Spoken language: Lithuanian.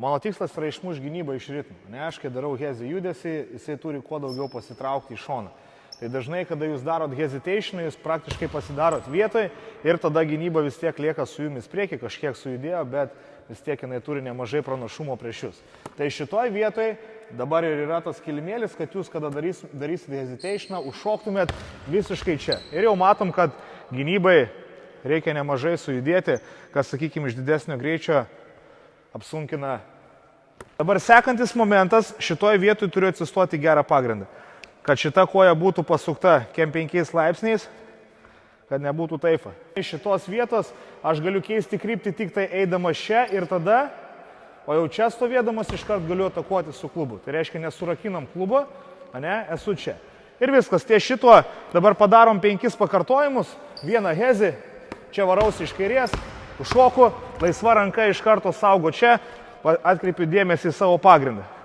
Mano tikslas yra išmušti gynybą iš ritmo. Ne, aš kai darau hezi judesį, jisai turi kuo daugiau pasitraukti į šoną. Tai dažnai, kada jūs darot hesitationą, jūs praktiškai pasidarot vietoj ir tada gynyba vis tiek lieka su jumis prieki, kažkiek sujudėjo, bet vis tiek jinai turi nemažai pranašumo prieš jūs. Tai šitoj vietoj dabar ir yra tas kilimėlis, kad jūs, kada darysite hesitationą, užšoktumėt visiškai čia. Ir jau matom, kad gynybai reikia nemažai sujudėti, kas, sakykime, iš didesnio greičio apsunkina. Dabar sekantis momentas, šitoj vietoj turiu atsistoti gerą pagrindą. Kad šita koja būtų pasukta kem 5 laipsniais, kad nebūtų taifa. Iš šitos vietos aš galiu keisti kryptį tik tai eidamas čia ir tada, o jau čia stovėdamas iškart galiu atakuoti su klubu. Tai reiškia, nesurakinam klubą, esu čia. Ir viskas, ties šituo dabar padarom 5 pakartojimus, vieną hezį, čia varausi iš kairės, užšoku, laisva ranka iš karto saugo čia, atkreipiu dėmesį į savo pagrindą.